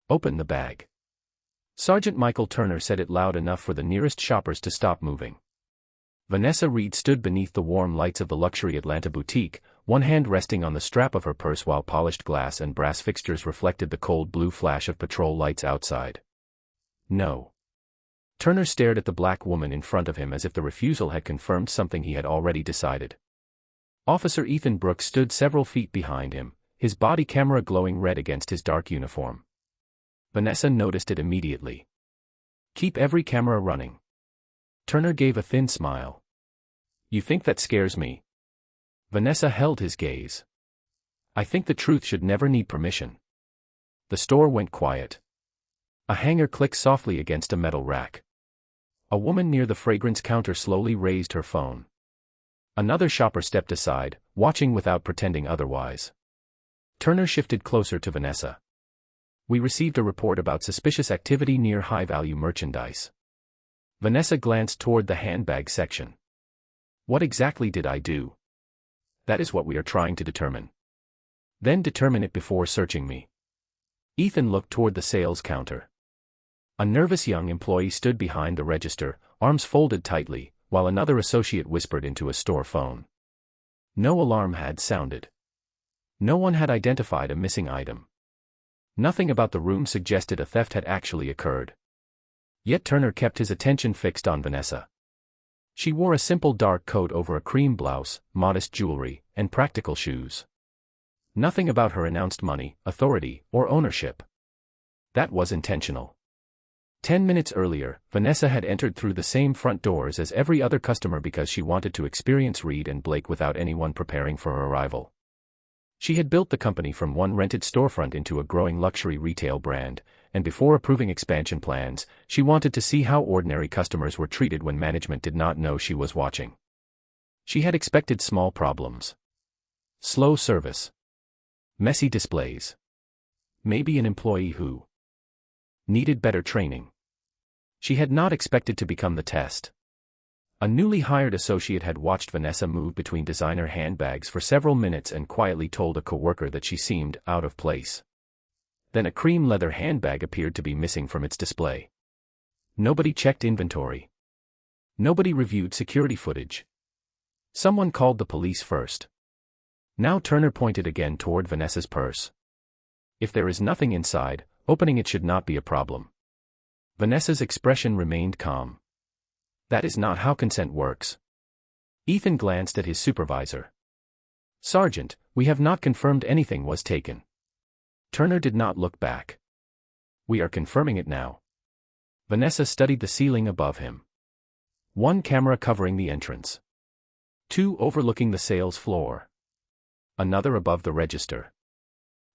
Open the bag. Sergeant Michael Turner said it loud enough for the nearest shoppers to stop moving. Vanessa Reed stood beneath the warm lights of the luxury Atlanta boutique, one hand resting on the strap of her purse while polished glass and brass fixtures reflected the cold blue flash of patrol lights outside. No. Turner stared at the black woman in front of him as if the refusal had confirmed something he had already decided. Officer Ethan Brooks stood several feet behind him, his body camera glowing red against his dark uniform. Vanessa noticed it immediately. Keep every camera running. Turner gave a thin smile. You think that scares me? Vanessa held his gaze. I think the truth should never need permission. The store went quiet. A hanger clicked softly against a metal rack. A woman near the fragrance counter slowly raised her phone. Another shopper stepped aside, watching without pretending otherwise. Turner shifted closer to Vanessa. We received a report about suspicious activity near high-value merchandise. Vanessa glanced toward the handbag section. What exactly did I do? That is what we are trying to determine. Then determine it before searching me. Ethan looked toward the sales counter. A nervous young employee stood behind the register, arms folded tightly, while another associate whispered into a store phone. No alarm had sounded. No one had identified a missing item. Nothing about the room suggested a theft had actually occurred. Yet Turner kept his attention fixed on Vanessa. She wore a simple dark coat over a cream blouse, modest jewelry, and practical shoes. Nothing about her announced money, authority, or ownership. That was intentional. 10 minutes earlier, Vanessa had entered through the same front doors as every other customer because she wanted to experience Reed and Blake without anyone preparing for her arrival. She had built the company from one rented storefront into a growing luxury retail brand, and before approving expansion plans, she wanted to see how ordinary customers were treated when management did not know she was watching. She had expected small problems. Slow service. Messy displays. Maybe an employee who needed better training. She had not expected to become the test. A newly hired associate had watched Vanessa move between designer handbags for several minutes and quietly told a coworker that she seemed out of place. Then a cream leather handbag appeared to be missing from its display. Nobody checked inventory. Nobody reviewed security footage. Someone called the police first. Now Turner pointed again toward Vanessa's purse. If there is nothing inside, opening it should not be a problem. Vanessa's expression remained calm. That is not how consent works. Ethan glanced at his supervisor. Sergeant, we have not confirmed anything was taken. Turner did not look back. We are confirming it now. Vanessa studied the ceiling above him. One camera covering the entrance. Two overlooking the sales floor. Another above the register.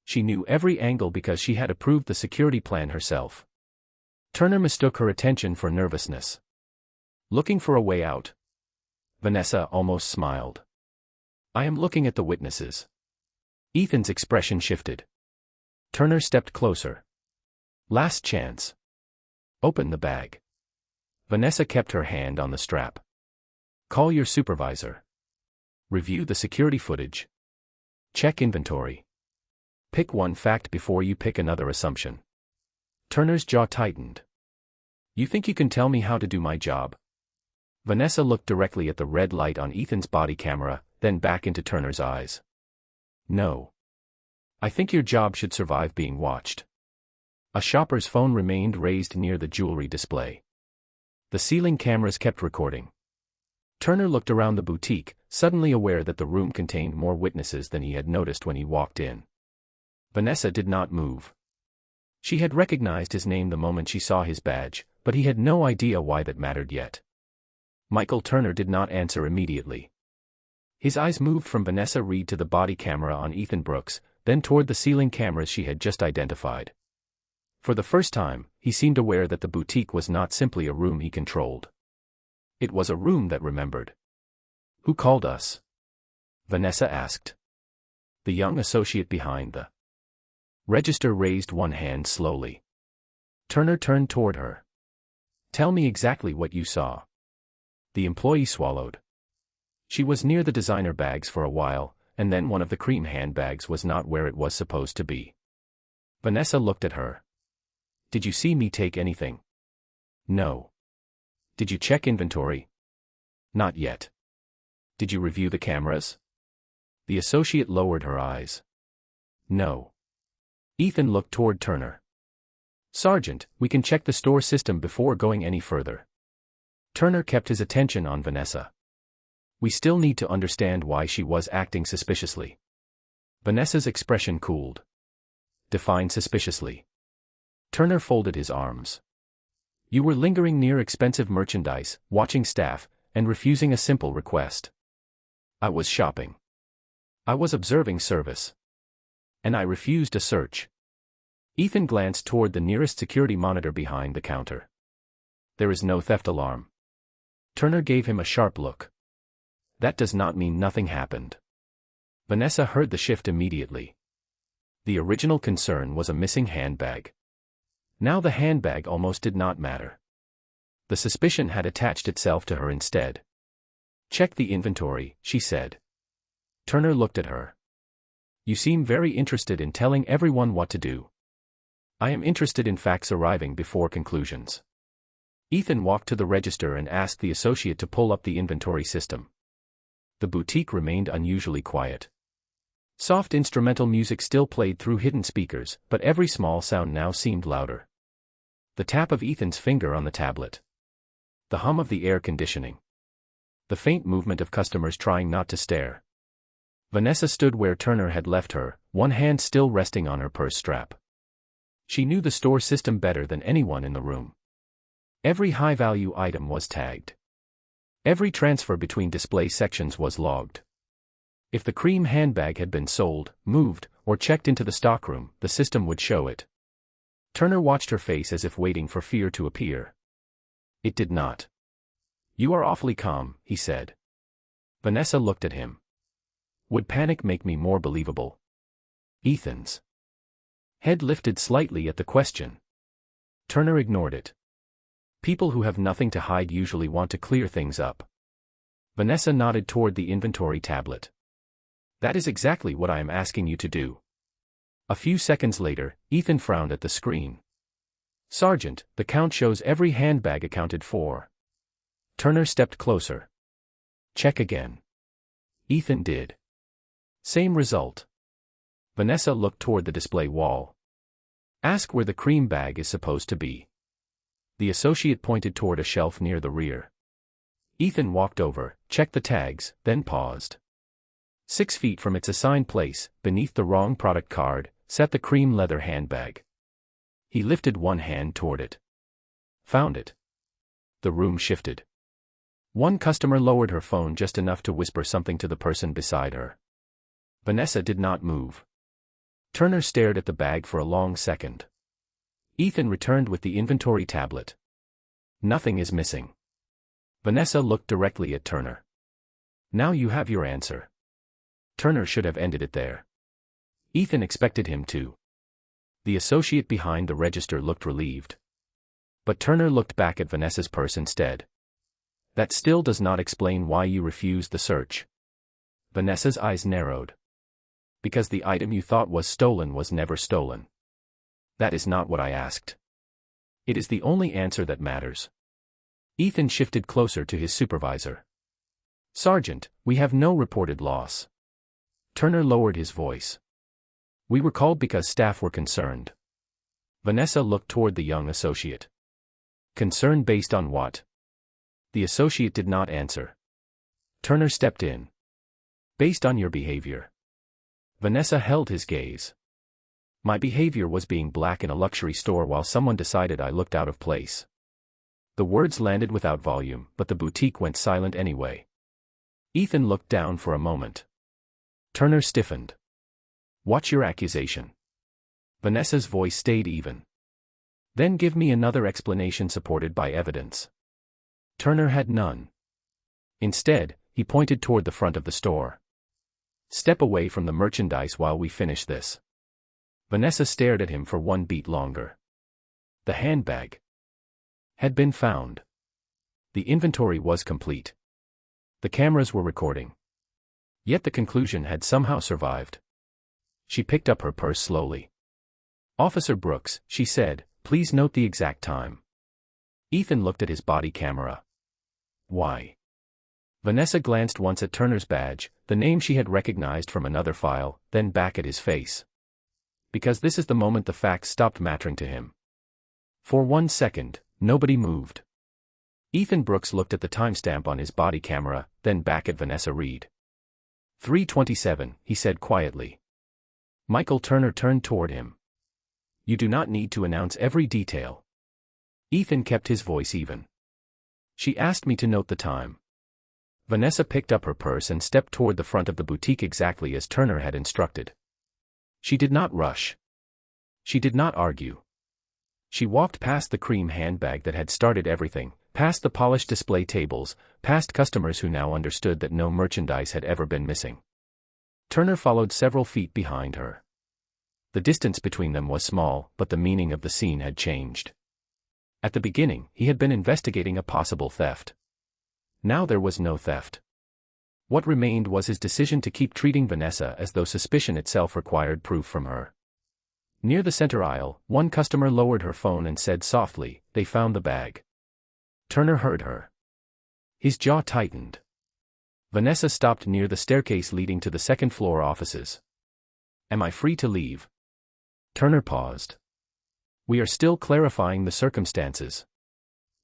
She knew every angle because she had approved the security plan herself. Turner mistook her attention for nervousness. Looking for a way out? Vanessa almost smiled. I am looking at the witnesses. Ethan's expression shifted. Turner stepped closer. Last chance. Open the bag. Vanessa kept her hand on the strap. Call your supervisor. Review the security footage. Check inventory. Pick one fact before you pick another assumption. Turner's jaw tightened. You think you can tell me how to do my job? Vanessa looked directly at the red light on Ethan's body camera, then back into Turner's eyes. No. I think your job should survive being watched. A shopper's phone remained raised near the jewelry display. The ceiling cameras kept recording. Turner looked around the boutique, suddenly aware that the room contained more witnesses than he had noticed when he walked in. Vanessa did not move. She had recognized his name the moment she saw his badge, but he had no idea why that mattered yet. Michael Turner did not answer immediately. His eyes moved from Vanessa Reed to the body camera on Ethan Brooks, then toward the ceiling cameras she had just identified. For the first time, he seemed aware that the boutique was not simply a room he controlled. It was a room that remembered. Who called us? Vanessa asked. The young associate behind the register raised one hand slowly. Turner turned toward her. Tell me exactly what you saw. The employee swallowed. She was near the designer bags for a while, and then one of the cream handbags was not where it was supposed to be. Vanessa looked at her. Did you see me take anything? No. Did you check inventory? Not yet. Did you review the cameras? The associate lowered her eyes. No. Ethan looked toward Turner. Sergeant, we can check the store system before going any further. Turner kept his attention on Vanessa. We still need to understand why she was acting suspiciously. Vanessa's expression cooled. Define suspiciously. Turner folded his arms. You were lingering near expensive merchandise, watching staff, and refusing a simple request. I was shopping. I was observing service. And I refused a search. Ethan glanced toward the nearest security monitor behind the counter. There is no theft alarm. Turner gave him a sharp look. That does not mean nothing happened. Vanessa heard the shift immediately. The original concern was a missing handbag. Now the handbag almost did not matter. The suspicion had attached itself to her instead. Check the inventory, she said. Turner looked at her. You seem very interested in telling everyone what to do. I am interested in facts arriving before conclusions. Ethan walked to the register and asked the associate to pull up the inventory system. The boutique remained unusually quiet. Soft instrumental music still played through hidden speakers, but every small sound now seemed louder. The tap of Ethan's finger on the tablet. The hum of the air conditioning. The faint movement of customers trying not to stare. Vanessa stood where Turner had left her, one hand still resting on her purse strap. She knew the store system better than anyone in the room. Every high-value item was tagged. Every transfer between display sections was logged. If the cream handbag had been sold, moved, or checked into the stockroom, the system would show it. Turner watched her face as if waiting for fear to appear. It did not. You are awfully calm, he said. Vanessa looked at him. Would panic make me more believable? Ethan's head lifted slightly at the question. Turner ignored it. People who have nothing to hide usually want to clear things up. Vanessa nodded toward the inventory tablet. That is exactly what I am asking you to do. A few seconds later, Ethan frowned at the screen. Sergeant, the count shows every handbag accounted for. Turner stepped closer. Check again. Ethan did. Same result. Vanessa looked toward the display wall. Ask where the cream bag is supposed to be. The associate pointed toward a shelf near the rear. Ethan walked over, checked the tags, then paused. 6 feet from its assigned place, beneath the wrong product card, sat the cream leather handbag. He lifted one hand toward it. Found it. The room shifted. One customer lowered her phone just enough to whisper something to the person beside her. Vanessa did not move. Turner stared at the bag for a long second. Ethan returned with the inventory tablet. Nothing is missing. Vanessa looked directly at Turner. Now you have your answer. Turner should have ended it there. Ethan expected him to. The associate behind the register looked relieved. But Turner looked back at Vanessa's purse instead. That still does not explain why you refused the search. Vanessa's eyes narrowed. Because the item you thought was stolen was never stolen. That is not what I asked. It is the only answer that matters. Ethan shifted closer to his supervisor. Sergeant, we have no reported loss. Turner lowered his voice. We were called because staff were concerned. Vanessa looked toward the young associate. Concern based on what? The associate did not answer. Turner stepped in. Based on your behavior. Vanessa held his gaze. My behavior was being black in a luxury store while someone decided I looked out of place. The words landed without volume, but the boutique went silent anyway. Ethan looked down for a moment. Turner stiffened. What's your accusation? Vanessa's voice stayed even. Then give me another explanation supported by evidence. Turner had none. Instead, he pointed toward the front of the store. Step away from the merchandise while we finish this. Vanessa stared at him for one beat longer. The handbag had been found. The inventory was complete. The cameras were recording. Yet the conclusion had somehow survived. She picked up her purse slowly. Officer Brooks, she said, please note the exact time. Ethan looked at his body camera. Why? Vanessa glanced once at Turner's badge, the name she had recognized from another file, then back at his face. Because this is the moment the facts stopped mattering to him. For 1 second, nobody moved. Ethan Brooks looked at the timestamp on his body camera, then back at Vanessa Reed. 3:27, he said quietly. Michael Turner turned toward him. You do not need to announce every detail. Ethan kept his voice even. She asked me to note the time. Vanessa picked up her purse and stepped toward the front of the boutique exactly as Turner had instructed. She did not rush. She did not argue. She walked past the cream handbag that had started everything, past the polished display tables, past customers who now understood that no merchandise had ever been missing. Turner followed several feet behind her. The distance between them was small, but the meaning of the scene had changed. At the beginning, he had been investigating a possible theft. Now there was no theft. What remained was his decision to keep treating Vanessa as though suspicion itself required proof from her. Near the center aisle, one customer lowered her phone and said softly, "They found the bag." Turner heard her. His jaw tightened. Vanessa stopped near the staircase leading to the second-floor offices. "Am I free to leave?" Turner paused. "We are still clarifying the circumstances."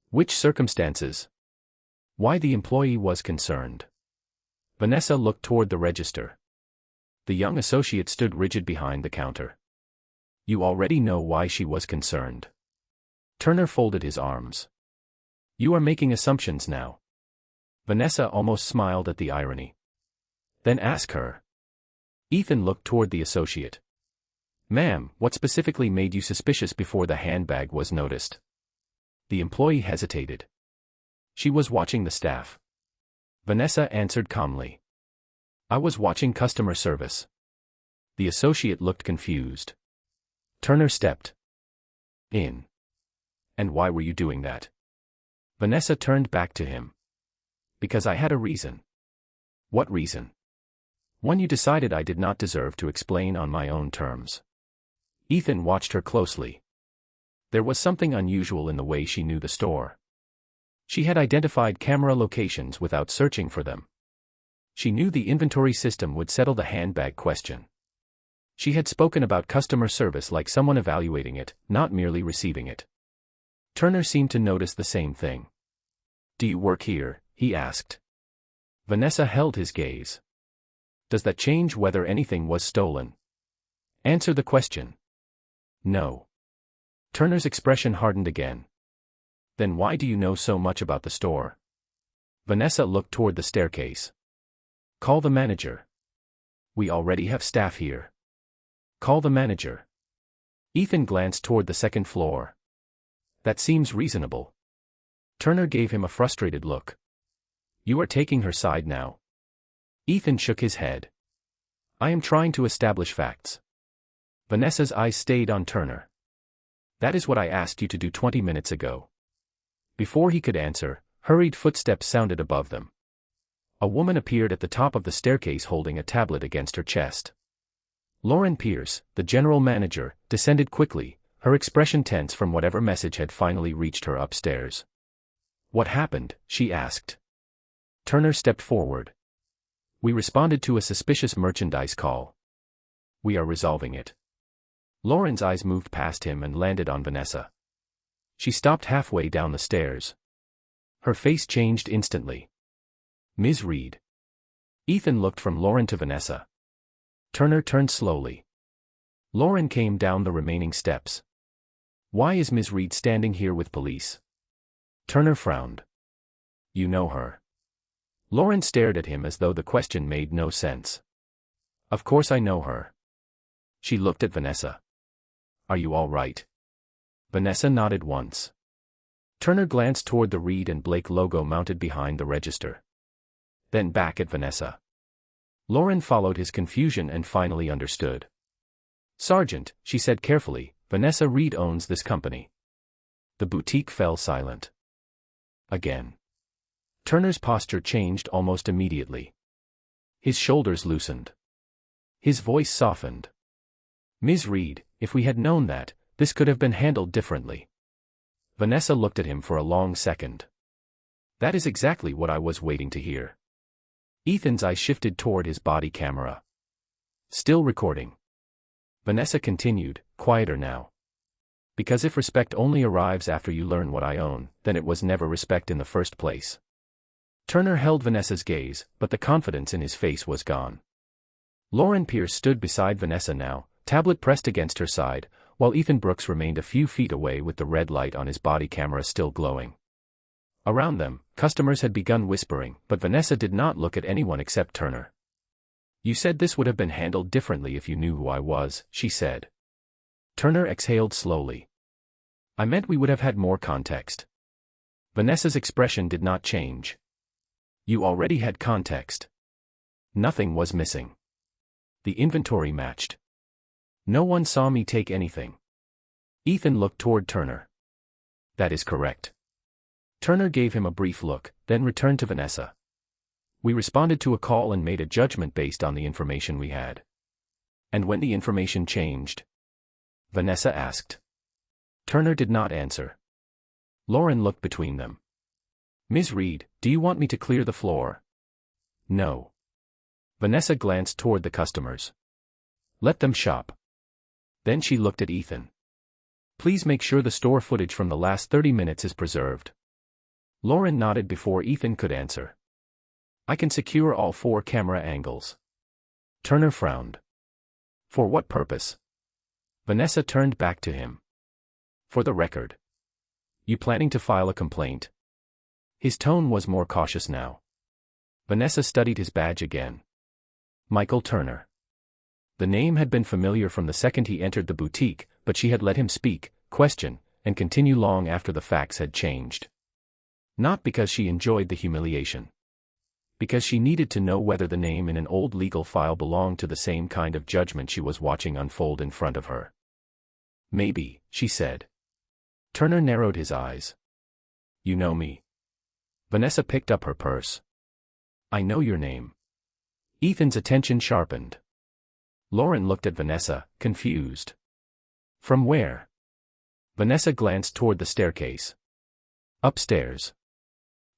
"Which circumstances?" Why the employee was concerned. Vanessa looked toward the register. The young associate stood rigid behind the counter. "You already know why she was concerned." Turner folded his arms. "You are making assumptions now." Vanessa almost smiled at the irony. "Then ask her." Ethan looked toward the associate. "Ma'am, what specifically made you suspicious before the handbag was noticed?" The employee hesitated. She was watching the staff. Vanessa answered calmly. "I was watching customer service." The associate looked confused. Turner stepped in. "And why were you doing that?" Vanessa turned back to him. "Because I had a reason." "What reason?" "One you decided I did not deserve to explain on my own terms." Ethan watched her closely. There was something unusual in the way she knew the store. She had identified camera locations without searching for them. She knew the inventory system would settle the handbag question. She had spoken about customer service like someone evaluating it, not merely receiving it. Turner seemed to notice the same thing. "Do you work here?" he asked. Vanessa held his gaze. "Does that change whether anything was stolen?" "Answer the question." "No." Turner's expression hardened again. "Then why do you know so much about the store?" Vanessa looked toward the staircase. "Call the manager." "We already have staff here." "Call the manager." Ethan glanced toward the second floor. "That seems reasonable." Turner gave him a frustrated look. "You are taking her side now." Ethan shook his head. "I am trying to establish facts." Vanessa's eyes stayed on Turner. "That is what I asked you to do 20 minutes ago." Before he could answer, hurried footsteps sounded above them. A woman appeared at the top of the staircase holding a tablet against her chest. Lauren Pierce, the general manager, descended quickly, her expression tense from whatever message had finally reached her upstairs. "What happened?" she asked. Turner stepped forward. "We responded to a suspicious merchandise call. We are resolving it." Lauren's eyes moved past him and landed on Vanessa. She stopped halfway down the stairs. Her face changed instantly. "Ms. Reed." Ethan looked from Lauren to Vanessa. Turner turned slowly. Lauren came down the remaining steps. "Why is Ms. Reed standing here with police?" Turner frowned. "You know her." Lauren stared at him as though the question made no sense. "Of course I know her." She looked at Vanessa. "Are you all right?" Vanessa nodded once. Turner glanced toward the Reed and Blake logo mounted behind the register. Then back at Vanessa. Lauren followed his confusion and finally understood. "Sergeant," she said carefully, "Vanessa Reed owns this company." The boutique fell silent. Again. Turner's posture changed almost immediately. His shoulders loosened. His voice softened. "Ms. Reed, if we had known that, This could have been handled differently. Vanessa looked at him for a long second. That is exactly what I was waiting to hear. Ethan's eyes shifted toward his body camera. Still recording. Vanessa continued, quieter now. Because if respect only arrives after you learn what I own, then it was never respect in the first place. Turner held Vanessa's gaze, but the confidence in his face was gone. Lauren Pierce stood beside Vanessa now, tablet pressed against her side, while Ethan Brooks remained a few feet away with the red light on his body camera still glowing. Around them, customers had begun whispering, but Vanessa did not look at anyone except Turner. You said this would have been handled differently if you knew who I was, she said. Turner exhaled slowly. I meant we would have had more context. Vanessa's expression did not change. You already had context. Nothing was missing. The inventory matched. No one saw me take anything. Ethan looked toward Turner. That is correct. Turner gave him a brief look, then returned to Vanessa. We responded to a call and made a judgment based on the information we had. And when the information changed? Vanessa asked. Turner did not answer. Lauren looked between them. Ms. Reed, do you want me to clear the floor? No. Vanessa glanced toward the customers. Let them shop. Then she looked at Ethan. Please make sure the store footage from the last 30 minutes is preserved. Lauren nodded before Ethan could answer. I can secure all 4 camera angles. Turner frowned. For what purpose? Vanessa turned back to him. For the record. You planning to file a complaint? His tone was more cautious now. Vanessa studied his badge again. Michael Turner. The name had been familiar from the second he entered the boutique, but she had let him speak, question, and continue long after the facts had changed. Not because she enjoyed the humiliation. Because she needed to know whether the name in an old legal file belonged to the same kind of judgment she was watching unfold in front of her. Maybe, she said. Turner narrowed his eyes. You know me. Vanessa picked up her purse. I know your name. Ethan's attention sharpened. Lauren looked at Vanessa, confused. From where? Vanessa glanced toward the staircase. Upstairs.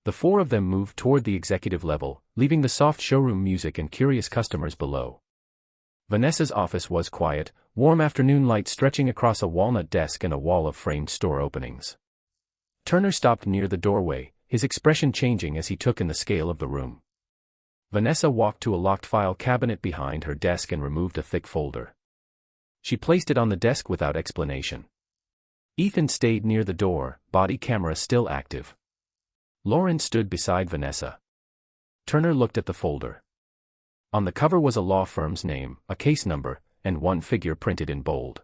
The 4 of them moved toward the executive level, leaving the soft showroom music and curious customers below. Vanessa's office was quiet, warm afternoon light stretching across a walnut desk and a wall of framed store openings. Turner stopped near the doorway, his expression changing as he took in the scale of the room. Vanessa walked to a locked file cabinet behind her desk and removed a thick folder. She placed it on the desk without explanation. Ethan stayed near the door, body camera still active. Lauren stood beside Vanessa. Turner looked at the folder. On the cover was a law firm's name, a case number, and one figure printed in bold.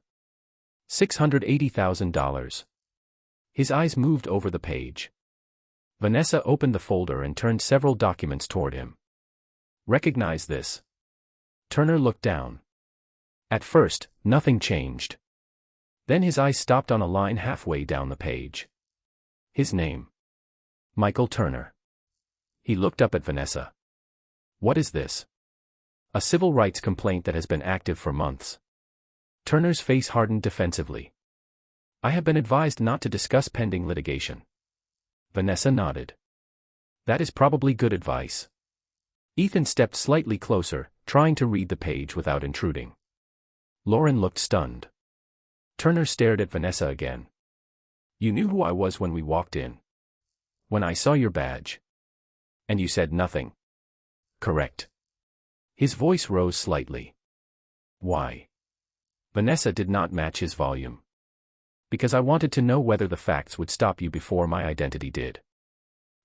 $680,000. His eyes moved over the page. Vanessa opened the folder and turned several documents toward him. Recognize this? Turner looked down. At first, nothing changed. Then his eyes stopped on a line halfway down the page. His name. Michael Turner. He looked up at Vanessa. What is this? A civil rights complaint that has been active for months. Turner's face hardened defensively. I have been advised not to discuss pending litigation. Vanessa nodded. That is probably good advice. Ethan stepped slightly closer, trying to read the page without intruding. Lauren looked stunned. Turner stared at Vanessa again. You knew who I was when we walked in. When I saw your badge. And you said nothing. Correct. His voice rose slightly. Why? Vanessa did not match his volume. Because I wanted to know whether the facts would stop you before my identity did.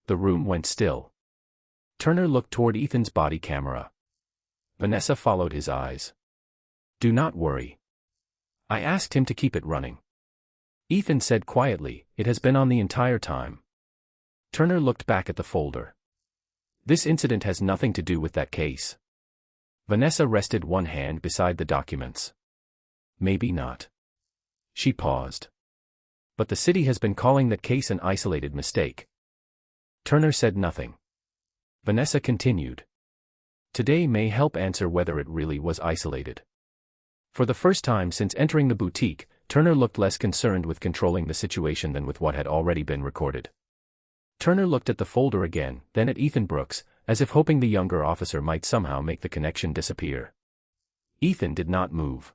The room went still. Turner looked toward Ethan's body camera. Vanessa followed his eyes. Do not worry. I asked him to keep it running. Ethan said quietly, it has been on the entire time. Turner looked back at the folder. This incident has nothing to do with that case. Vanessa rested one hand beside the documents. Maybe not. She paused. But the city has been calling that case an isolated mistake. Turner said nothing. Vanessa continued. Today may help answer whether it really was isolated. For the first time since entering the boutique, Turner looked less concerned with controlling the situation than with what had already been recorded. Turner looked at the folder again, then at Ethan Brooks, as if hoping the younger officer might somehow make the connection disappear. Ethan did not move.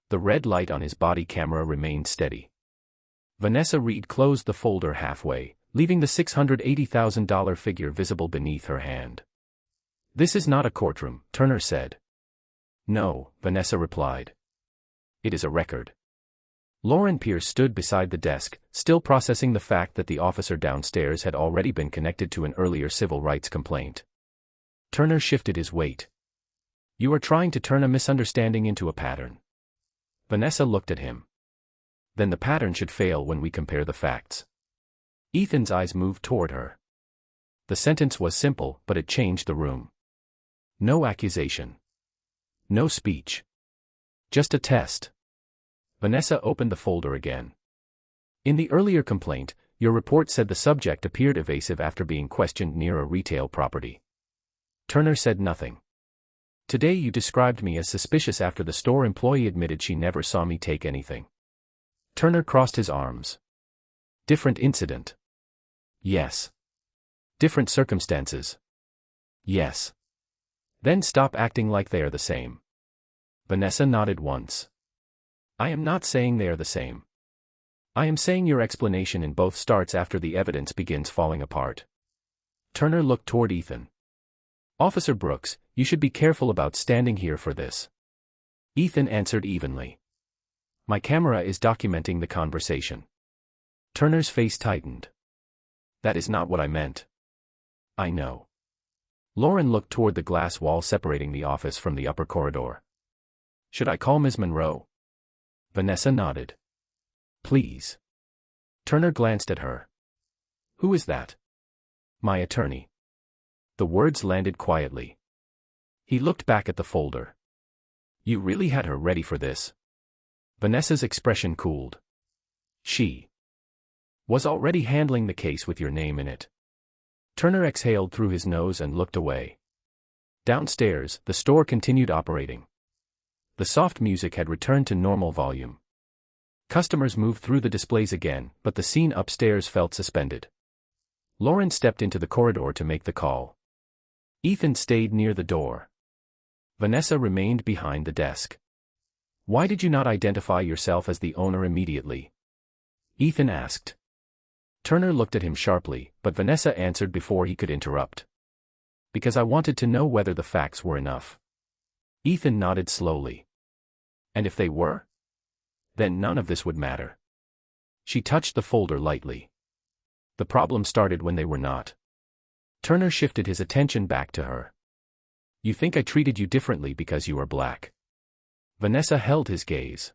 The red light on his body camera remained steady. Vanessa Reed closed the folder halfway, leaving the $680,000 figure visible beneath her hand. "This is not a courtroom," Turner said. "No," Vanessa replied. "It is a record." Lauren Pierce stood beside the desk, still processing the fact that the officer downstairs had already been connected to an earlier civil rights complaint. Turner shifted his weight. "You are trying to turn a misunderstanding into a pattern." Vanessa looked at him. "Then the pattern should fail when we compare the facts." Ethan's eyes moved toward her. The sentence was simple, but it changed the room. No accusation. No speech. Just a test. Vanessa opened the folder again. "In the earlier complaint, your report said the subject appeared evasive after being questioned near a retail property." Turner said nothing. "Today you described me as suspicious after the store employee admitted she never saw me take anything." Turner crossed his arms. "Different incident." "Yes." "Different circumstances." "Yes." "Then stop acting like they are the same." Vanessa nodded once. "I am not saying they are the same. I am saying your explanation in both starts after the evidence begins falling apart." Turner looked toward Ethan. "Officer Brooks, you should be careful about standing here for this." Ethan answered evenly. "My camera is documenting the conversation." Turner's face tightened. "That is not what I meant." "I know." Lauren looked toward the glass wall separating the office from the upper corridor. "Should I call Ms. Monroe?" Vanessa nodded. "Please." Turner glanced at her. "Who is that?" "My attorney." The words landed quietly. He looked back at the folder. "You really had her ready for this?" Vanessa's expression cooled. "She was already handling the case with your name in it." Turner exhaled through his nose and looked away. Downstairs, the store continued operating. The soft music had returned to normal volume. Customers moved through the displays again, but the scene upstairs felt suspended. Lauren stepped into the corridor to make the call. Ethan stayed near the door. Vanessa remained behind the desk. "Why did you not identify yourself as the owner immediately?" Ethan asked. Turner looked at him sharply, but Vanessa answered before he could interrupt. "Because I wanted to know whether the facts were enough." Ethan nodded slowly. "And if they were? Then none of this would matter." She touched the folder lightly. "The problem started when they were not." Turner shifted his attention back to her. "You think I treated you differently because you are black?" Vanessa held his gaze.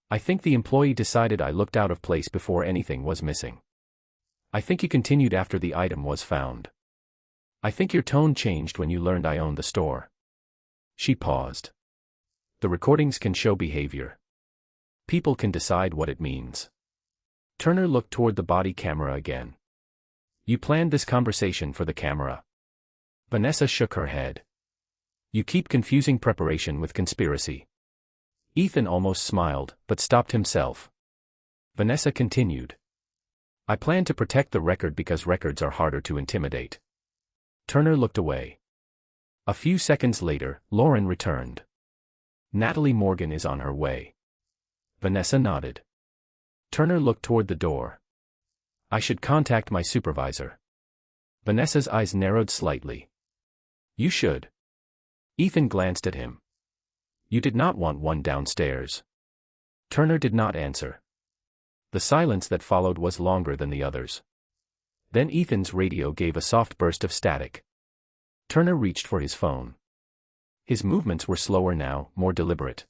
"I think the employee decided I looked out of place before anything was missing. I think you continued after the item was found. I think your tone changed when you learned I owned the store." She paused. "The recordings can show behavior. People can decide what it means." Turner looked toward the body camera again. "You planned this conversation for the camera?" Vanessa shook her head. "You keep confusing preparation with conspiracy." Ethan almost smiled, but stopped himself. Vanessa continued. "I plan to protect the record because records are harder to intimidate." Turner looked away. A few seconds later, Lauren returned. "Natalie Morgan is on her way." Vanessa nodded. Turner looked toward the door. "I should contact my supervisor." Vanessa's eyes narrowed slightly. "You should." Ethan glanced at him. "You did not want one downstairs." Turner did not answer. The silence that followed was longer than the others. Then Ethan's radio gave a soft burst of static. Turner reached for his phone. His movements were slower now, more deliberate.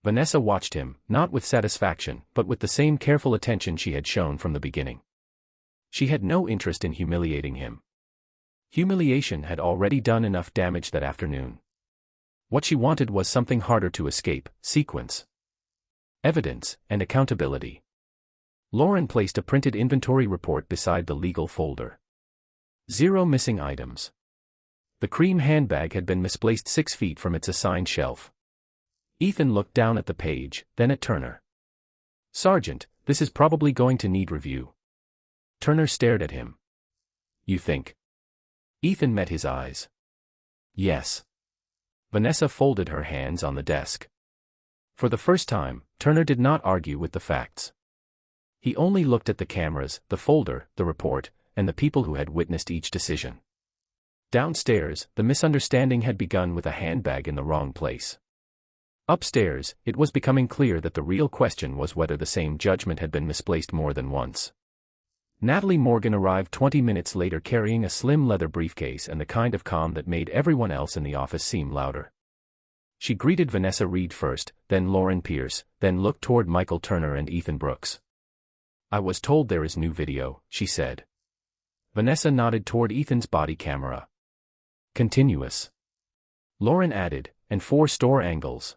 Vanessa watched him, not with satisfaction, but with the same careful attention she had shown from the beginning. She had no interest in humiliating him. Humiliation had already done enough damage that afternoon. What she wanted was something harder to escape: sequence, evidence, and accountability. Lauren placed a printed inventory report beside the legal folder. 0 missing items. The cream handbag had been misplaced 6 feet from its assigned shelf. Ethan looked down at the page, then at Turner. Sergeant, this is probably going to need review. Turner stared at him. You think? Ethan met his eyes. Yes. Vanessa folded her hands on the desk. For the first time, Turner did not argue with the facts. He only looked at the cameras, the folder, the report, and the people who had witnessed each decision. Downstairs, the misunderstanding had begun with a handbag in the wrong place. Upstairs, it was becoming clear that the real question was whether the same judgment had been misplaced more than once. Natalie Morgan arrived 20 minutes later carrying a slim leather briefcase and the kind of calm that made everyone else in the office seem louder. She greeted Vanessa Reed first, then Lauren Pierce, then looked toward Michael Turner and Ethan Brooks. I was told there is new video, she said. Vanessa nodded toward Ethan's body camera. Continuous. Lauren added, and 4 store angles.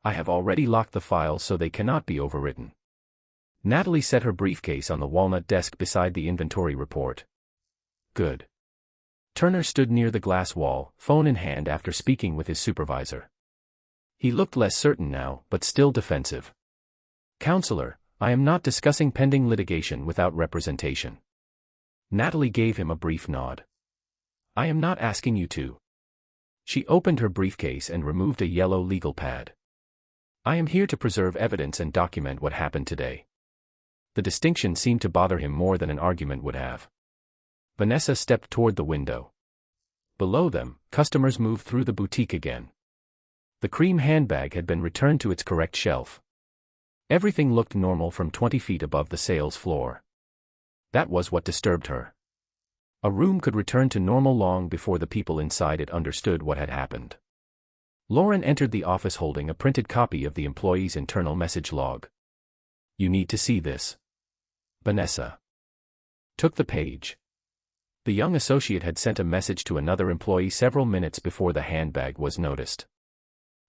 I have already locked the files so they cannot be overwritten. Natalie set her briefcase on the walnut desk beside the inventory report. Good. Turner stood near the glass wall, phone in hand after speaking with his supervisor. He looked less certain now, but still defensive. Counselor, I am not discussing pending litigation without representation. Natalie gave him a brief nod. I am not asking you to. She opened her briefcase and removed a yellow legal pad. I am here to preserve evidence and document what happened today. The distinction seemed to bother him more than an argument would have. Vanessa stepped toward the window. Below them, customers moved through the boutique again. The cream handbag had been returned to its correct shelf. Everything looked normal from 20 feet above the sales floor. That was what disturbed her. A room could return to normal long before the people inside it understood what had happened. Lauren entered the office holding a printed copy of the employee's internal message log. You need to see this. Vanessa took the page. The young associate had sent a message to another employee several minutes before the handbag was noticed.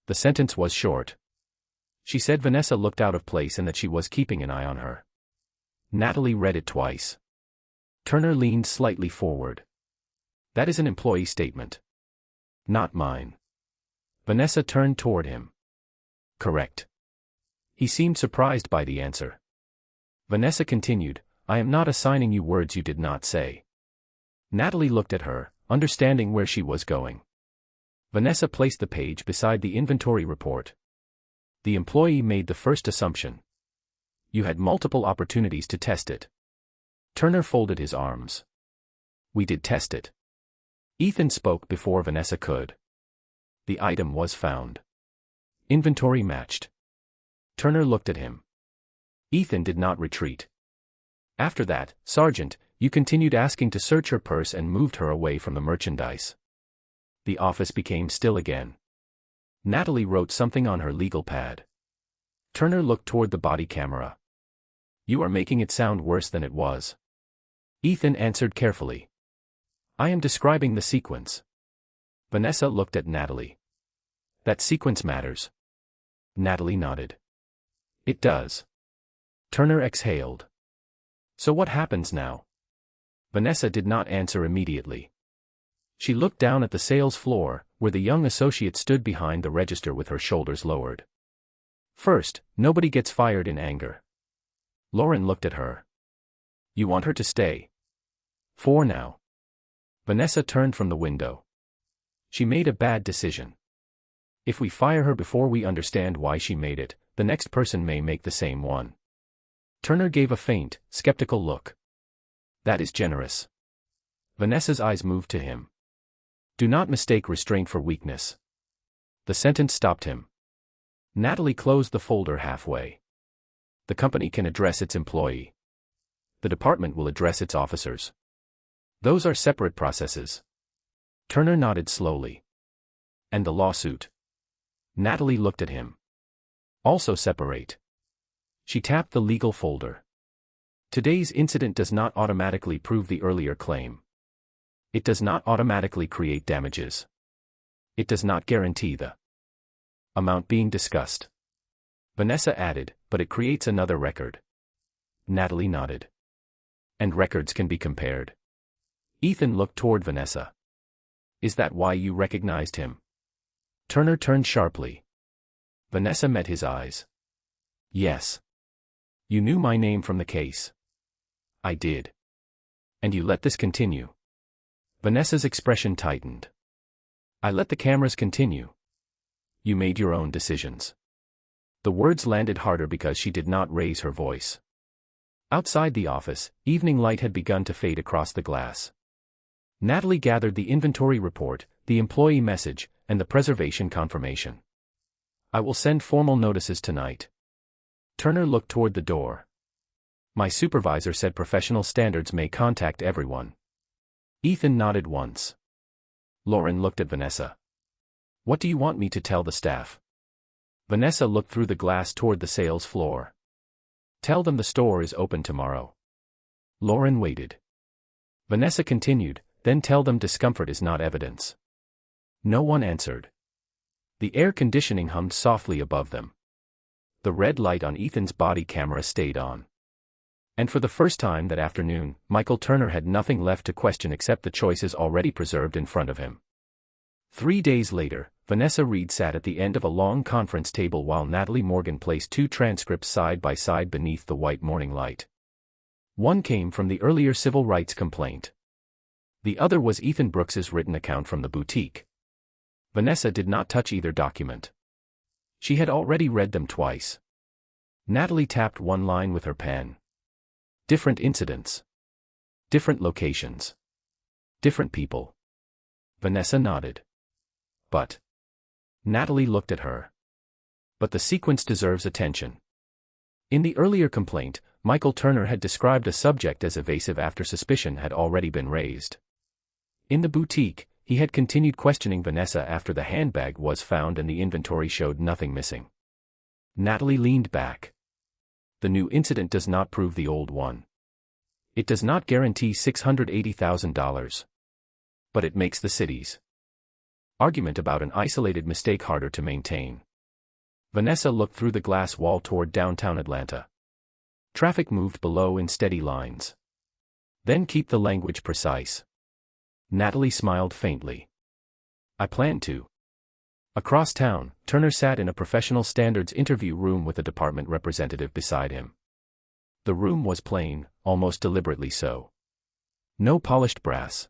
The sentence was short. She said Vanessa looked out of place and that she was keeping an eye on her. Natalie read it twice. Turner leaned slightly forward. That is an employee statement. Not mine. Vanessa turned toward him. Correct. He seemed surprised by the answer. Vanessa continued, I am not assigning you words you did not say. Natalie looked at her, understanding where she was going. Vanessa placed the page beside the inventory report. The employee made the first assumption. You had multiple opportunities to test it. Turner folded his arms. We did test it. Ethan spoke before Vanessa could. The item was found. Inventory matched. Turner looked at him. Ethan did not retreat. After that, Sergeant, you continued asking to search her purse and moved her away from the merchandise. The office became still again. Natalie wrote something on her legal pad. Turner looked toward the body camera. You are making it sound worse than it was. Ethan answered carefully. I am describing the sequence. Vanessa looked at Natalie. That sequence matters. Natalie nodded. It does. Turner exhaled. So what happens now? Vanessa did not answer immediately. She looked down at the sales floor, where the young associate stood behind the register with her shoulders lowered. First, nobody gets fired in anger. Lauren looked at her. You want her to stay? For now. Vanessa turned from the window. She made a bad decision. If we fire her before we understand why she made it, the next person may make the same one. Turner gave a faint, skeptical look. That is generous. Vanessa's eyes moved to him. Do not mistake restraint for weakness. The sentence stopped him. Natalie closed the folder halfway. The company can address its employee. The department will address its officers. Those are separate processes. Turner nodded slowly. And the lawsuit? Natalie looked at him. Also separate. She tapped the legal folder. Today's incident does not automatically prove the earlier claim. It does not automatically create damages. It does not guarantee the amount being discussed. Vanessa added, but it creates another record. Natalie nodded. And records can be compared. Ethan looked toward Vanessa. Is that why you recognized him? Turner turned sharply. Vanessa met his eyes. Yes. You knew my name from the case. I did. And you let this continue. Vanessa's expression tightened. I let the cameras continue. You made your own decisions. The words landed harder because she did not raise her voice. Outside the office, evening light had begun to fade across the glass. Natalie gathered the inventory report, the employee message, and the preservation confirmation. I will send formal notices tonight. Turner looked toward the door. My supervisor said professional standards may contact everyone. Ethan nodded once. Lauren looked at Vanessa. What do you want me to tell the staff? Vanessa looked through the glass toward the sales floor. Tell them the store is open tomorrow. Lauren waited. Vanessa continued, then tell them discomfort is not evidence. No one answered. The air conditioning hummed softly above them. The red light on Ethan's body camera stayed on. And for the first time that afternoon, Michael Turner had nothing left to question except the choices already preserved in front of him. 3 days later, Vanessa Reed sat at the end of a long conference table while Natalie Morgan placed 2 transcripts side by side beneath the white morning light. One came from the earlier civil rights complaint. The other was Ethan Brooks's written account from the boutique. Vanessa did not touch either document. She had already read them twice. Natalie tapped one line with her pen. Different incidents. Different locations. Different people. Vanessa nodded. But. Natalie looked at her. But the sequence deserves attention. In the earlier complaint, Michael Turner had described a subject as evasive after suspicion had already been raised. In the boutique, he had continued questioning Vanessa after the handbag was found and the inventory showed nothing missing. Natalie leaned back. The new incident does not prove the old one. It does not guarantee $680,000. But it makes the city's argument about an isolated mistake harder to maintain. Vanessa looked through the glass wall toward downtown Atlanta. Traffic moved below in steady lines. Then keep the language precise. Natalie smiled faintly. I plan to. Across town, Turner sat in a professional standards interview room with a department representative beside him. The room was plain, almost deliberately so. No polished brass.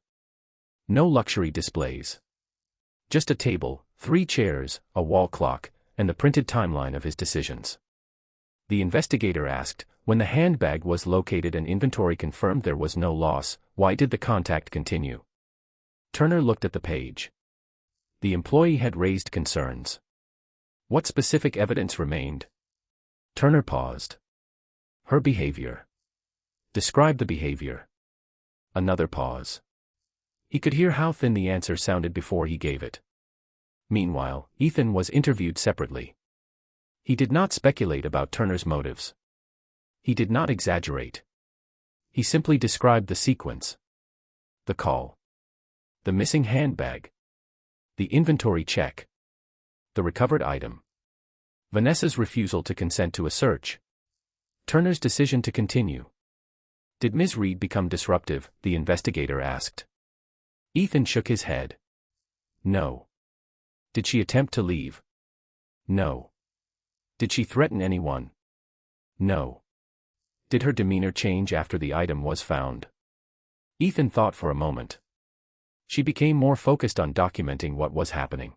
No luxury displays. Just a table, 3 chairs, a wall clock, and the printed timeline of his decisions. The investigator asked, when the handbag was located and inventory confirmed there was no loss, why did the contact continue? Turner looked at the page. The employee had raised concerns. What specific evidence remained? Turner paused. Her behavior. Describe the behavior. Another pause. He could hear how thin the answer sounded before he gave it. Meanwhile, Ethan was interviewed separately. He did not speculate about Turner's motives. He did not exaggerate. He simply described the sequence. The call. The missing handbag. The inventory check. The recovered item. Vanessa's refusal to consent to a search. Turner's decision to continue. Did Ms. Reed become disruptive? The investigator asked. Ethan shook his head. No. Did she attempt to leave? No. Did she threaten anyone? No. Did her demeanor change after the item was found? Ethan thought for a moment. She became more focused on documenting what was happening.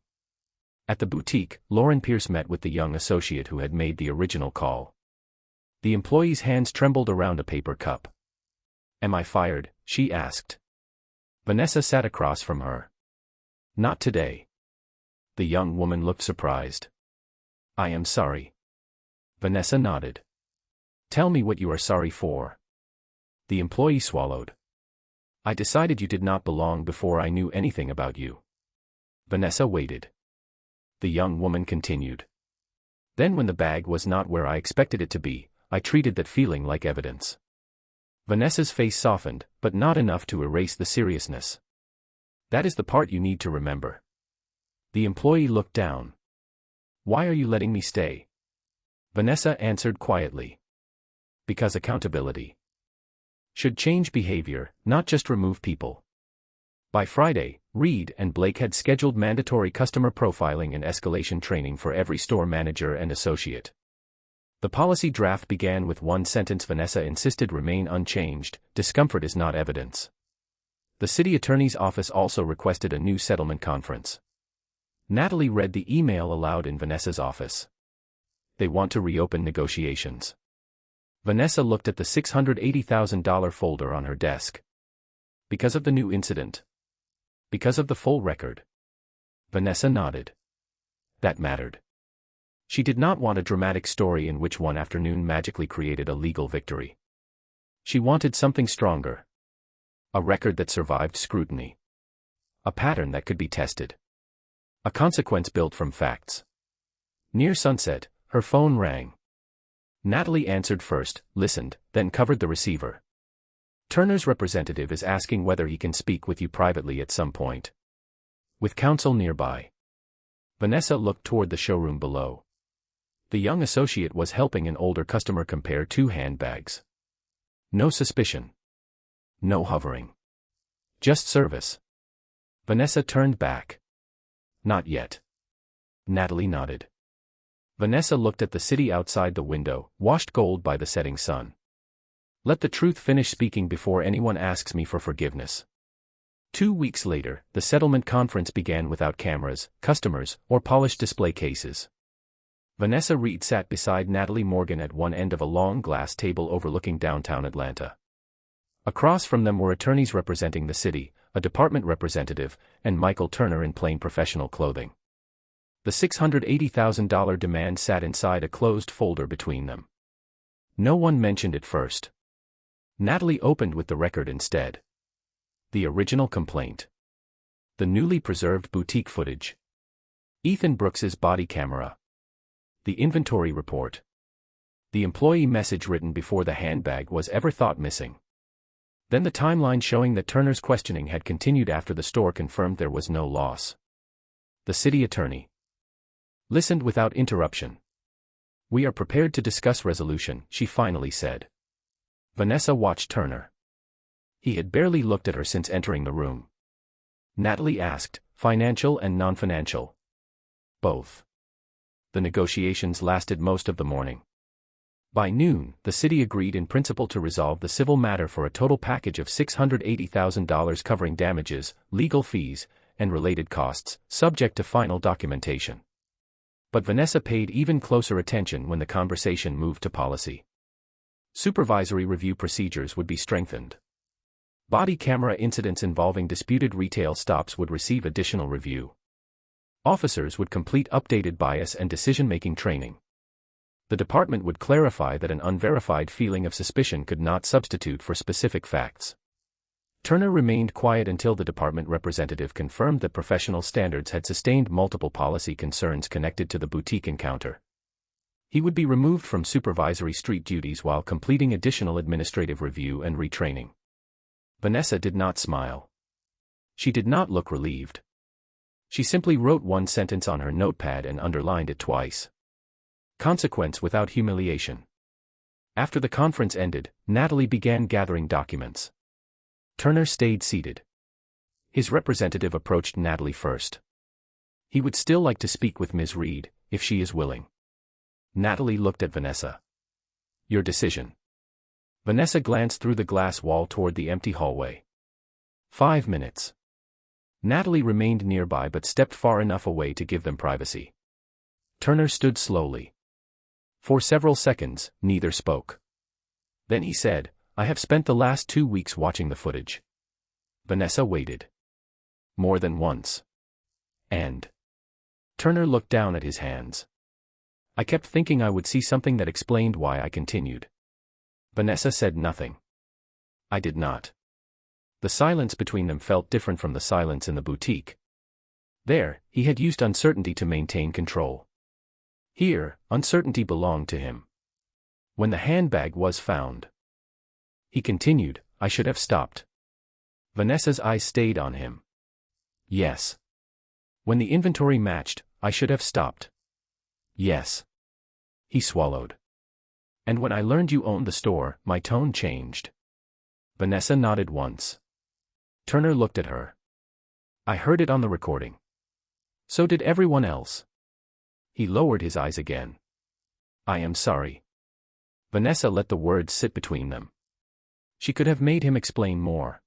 At the boutique, Lauren Pierce met with the young associate who had made the original call. The employee's hands trembled around a paper cup. Am I fired? She asked. Vanessa sat across from her. Not today. The young woman looked surprised. I am sorry. Vanessa nodded. Tell me what you are sorry for. The employee swallowed. I decided you did not belong before I knew anything about you. Vanessa waited. The young woman continued. Then when the bag was not where I expected it to be, I treated that feeling like evidence. Vanessa's face softened, but not enough to erase the seriousness. That is the part you need to remember. The employee looked down. Why are you letting me stay? Vanessa answered quietly. Because accountability should change behavior, not just remove people. By Friday, Reed and Blake had scheduled mandatory customer profiling and escalation training for every store manager and associate. The policy draft began with one sentence. Vanessa insisted remain unchanged, discomfort is not evidence. The city attorney's office also requested a new settlement conference. Natalie read the email aloud in Vanessa's office. They want to reopen negotiations. Vanessa looked at the $680,000 folder on her desk. Because of the new incident. Because of the full record. Vanessa nodded. That mattered. She did not want a dramatic story in which one afternoon magically created a legal victory. She wanted something stronger. A record that survived scrutiny. A pattern that could be tested. A consequence built from facts. Near sunset, her phone rang. Natalie answered first, listened, then covered the receiver. Turner's representative is asking whether he can speak with you privately at some point. With counsel nearby. Vanessa looked toward the showroom below. The young associate was helping an older customer compare two handbags. No suspicion. No hovering. Just service. Vanessa turned back. Not yet. Natalie nodded. Vanessa looked at the city outside the window, washed gold by the setting sun. Let the truth finish speaking before anyone asks me for forgiveness. 2 weeks later, the settlement conference began without cameras, customers, or polished display cases. Vanessa Reed sat beside Natalie Morgan at one end of a long glass table overlooking downtown Atlanta. Across from them were attorneys representing the city, a department representative, and Michael Turner in plain professional clothing. The $680,000 demand sat inside a closed folder between them. No one mentioned it first. Natalie opened with the record instead. The original complaint. The newly preserved boutique footage. Ethan Brooks's body camera. The inventory report. The employee message written before the handbag was ever thought missing. Then the timeline showing that Turner's questioning had continued after the store confirmed there was no loss. The city attorney listened without interruption. We are prepared to discuss resolution, she finally said. Vanessa watched Turner. He had barely looked at her since entering the room. Natalie asked, financial and non-financial? Both. The negotiations lasted most of the morning. By noon, the city agreed in principle to resolve the civil matter for a total package of $680,000 covering damages, legal fees, and related costs, subject to final documentation. But Vanessa paid even closer attention when the conversation moved to policy. Supervisory review procedures would be strengthened. Body camera incidents involving disputed retail stops would receive additional review. Officers would complete updated bias and decision-making training. The department would clarify that an unverified feeling of suspicion could not substitute for specific facts. Turner remained quiet until the department representative confirmed that professional standards had sustained multiple policy concerns connected to the boutique encounter. He would be removed from supervisory street duties while completing additional administrative review and retraining. Vanessa did not smile. She did not look relieved. She simply wrote one sentence on her notepad and underlined it twice. Consequence without humiliation. After the conference ended, Natalie began gathering documents. Turner stayed seated. His representative approached Natalie first. He would still like to speak with Ms. Reed, if she is willing. Natalie looked at Vanessa. Your decision. Vanessa glanced through the glass wall toward the empty hallway. 5 minutes. Natalie remained nearby but stepped far enough away to give them privacy. Turner stood slowly. For several seconds, neither spoke. Then he said, I have spent the last 2 weeks watching the footage. Vanessa waited. More than once. And Turner looked down at his hands. I kept thinking I would see something that explained why I continued. Vanessa said nothing. I did not. The silence between them felt different from the silence in the boutique. There, he had used uncertainty to maintain control. Here, uncertainty belonged to him. When the handbag was found, he continued, I should have stopped. Vanessa's eyes stayed on him. Yes. When the inventory matched, I should have stopped. Yes. He swallowed. And when I learned you owned the store, my tone changed. Vanessa nodded once. Turner looked at her. I heard it on the recording. So did everyone else. He lowered his eyes again. I am sorry. Vanessa let the words sit between them. She could have made him explain more.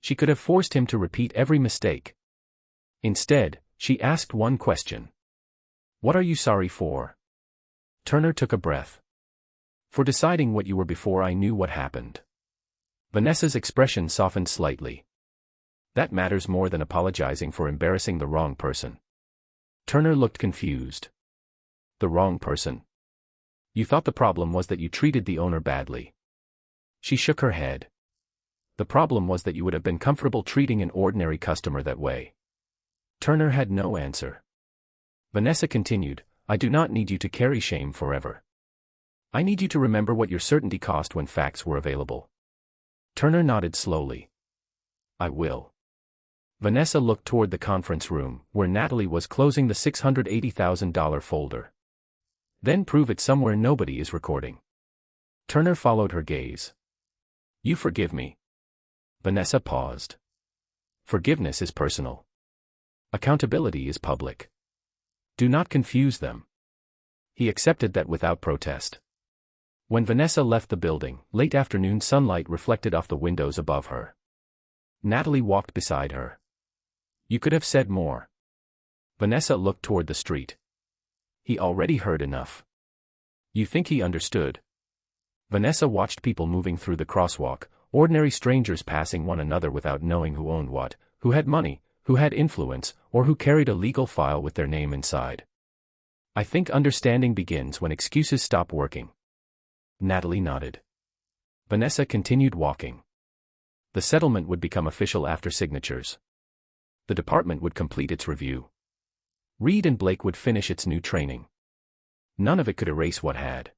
She could have forced him to repeat every mistake. Instead, she asked one question. What are you sorry for? Turner took a breath. For deciding what you were before I knew what happened. Vanessa's expression softened slightly. That matters more than apologizing for embarrassing the wrong person. Turner looked confused. The wrong person? You thought the problem was that you treated the owner badly. She shook her head. The problem was that you would have been comfortable treating an ordinary customer that way. Turner had no answer. Vanessa continued, I do not need you to carry shame forever. I need you to remember what your certainty cost when facts were available. Turner nodded slowly. I will. Vanessa looked toward the conference room, where Natalie was closing the $680,000 folder. Then prove it somewhere nobody is recording. Turner followed her gaze. You forgive me. Vanessa paused. Forgiveness is personal. Accountability is public. Do not confuse them. He accepted that without protest. When Vanessa left the building, late afternoon sunlight reflected off the windows above her. Natalie walked beside her. You could have said more. Vanessa looked toward the street. He already heard enough. You think he understood? Vanessa watched people moving through the crosswalk, ordinary strangers passing one another without knowing who owned what, who had money, who had influence, or who carried a legal file with their name inside. I think understanding begins when excuses stop working. Natalie nodded. Vanessa continued walking. The settlement would become official after signatures. The department would complete its review. Reed and Blake would finish its new training. None of it could erase what had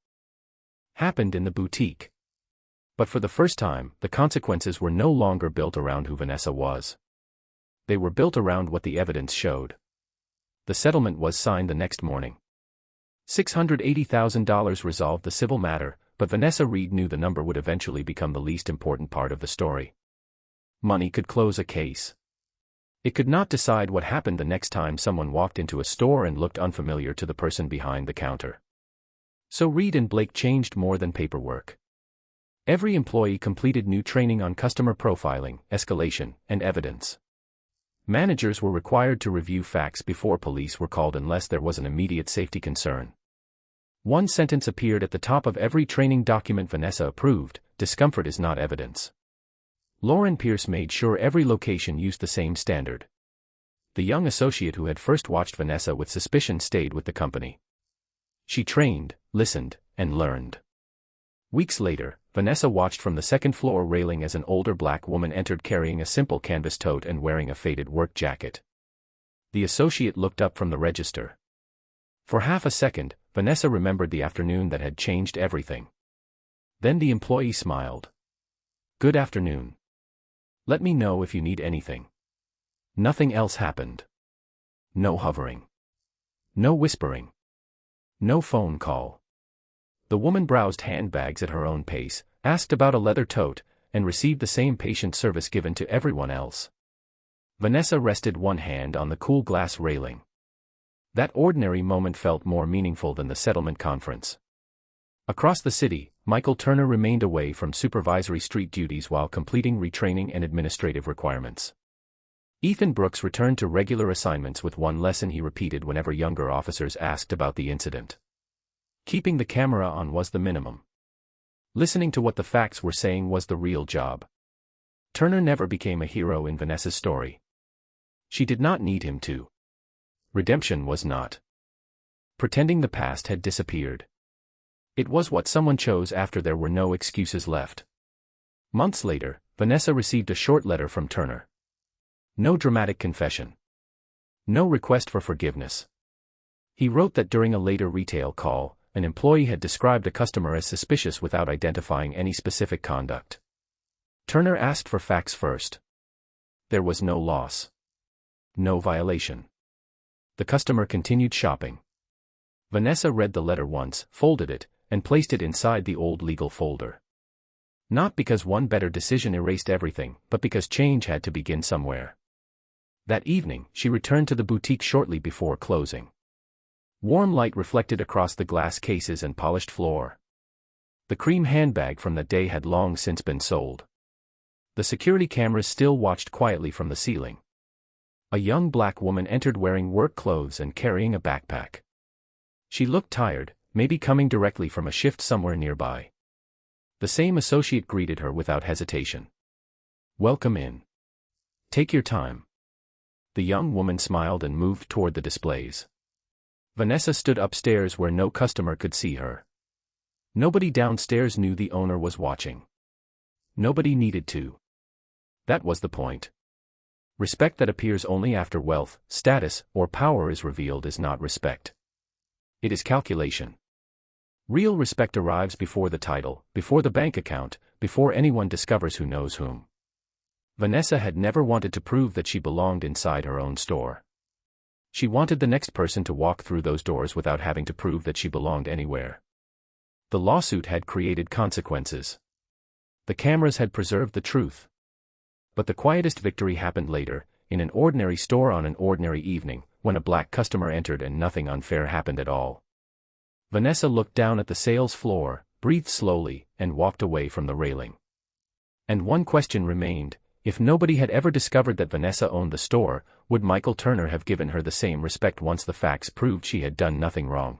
happened in the boutique. But for the first time, the consequences were no longer built around who Vanessa was. They were built around what the evidence showed. The settlement was signed the next morning. $680,000 resolved the civil matter, but Vanessa Reed knew the number would eventually become the least important part of the story. Money could close a case. It could not decide what happened the next time someone walked into a store and looked unfamiliar to the person behind the counter. So Reed and Blake changed more than paperwork. Every employee completed new training on customer profiling, escalation, and evidence. Managers were required to review facts before police were called unless there was an immediate safety concern. One sentence appeared at the top of every training document Vanessa approved: discomfort is not evidence. Lauren Pierce made sure every location used the same standard. The young associate who had first watched Vanessa with suspicion stayed with the company. She trained, listened, and learned. Weeks later, Vanessa watched from the second-floor railing as an older black woman entered carrying a simple canvas tote and wearing a faded work jacket. The associate looked up from the register. For half a second, Vanessa remembered the afternoon that had changed everything. Then the employee smiled. Good afternoon. Let me know if you need anything. Nothing else happened. No hovering. No whispering. No phone call. The woman browsed handbags at her own pace, asked about a leather tote, and received the same patient service given to everyone else. Vanessa rested one hand on the cool glass railing. That ordinary moment felt more meaningful than the settlement conference. Across the city, Michael Turner remained away from supervisory street duties while completing retraining and administrative requirements. Ethan Brooks returned to regular assignments with one lesson he repeated whenever younger officers asked about the incident. Keeping the camera on was the minimum. Listening to what the facts were saying was the real job. Turner never became a hero in Vanessa's story. She did not need him to. Redemption was not. Pretending the past had disappeared. It was what someone chose after there were no excuses left. Months later, Vanessa received a short letter from Turner. No dramatic confession. No request for forgiveness. He wrote that during a later retail call, an employee had described a customer as suspicious without identifying any specific conduct. Turner asked for facts first. There was no loss. No violation. The customer continued shopping. Vanessa read the letter once, folded it, and placed it inside the old legal folder. Not because one better decision erased everything, but because change had to begin somewhere. That evening, she returned to the boutique shortly before closing. Warm light reflected across the glass cases and polished floor. The cream handbag from that day had long since been sold. The security cameras still watched quietly from the ceiling. A young black woman entered wearing work clothes and carrying a backpack. She looked tired, maybe coming directly from a shift somewhere nearby. The same associate greeted her without hesitation. "Welcome in. Take your time." The young woman smiled and moved toward the displays. Vanessa stood upstairs where no customer could see her. Nobody downstairs knew the owner was watching. Nobody needed to. That was the point. Respect that appears only after wealth, status, or power is revealed is not respect. It is calculation. Real respect arrives before the title, before the bank account, before anyone discovers who knows whom. Vanessa had never wanted to prove that she belonged inside her own store. She wanted the next person to walk through those doors without having to prove that she belonged anywhere. The lawsuit had created consequences. The cameras had preserved the truth. But the quietest victory happened later, in an ordinary store on an ordinary evening, when a black customer entered and nothing unfair happened at all. Vanessa looked down at the sales floor, breathed slowly, and walked away from the railing. And one question remained: if nobody had ever discovered that Vanessa owned the store, would Michael Turner have given her the same respect once the facts proved she had done nothing wrong?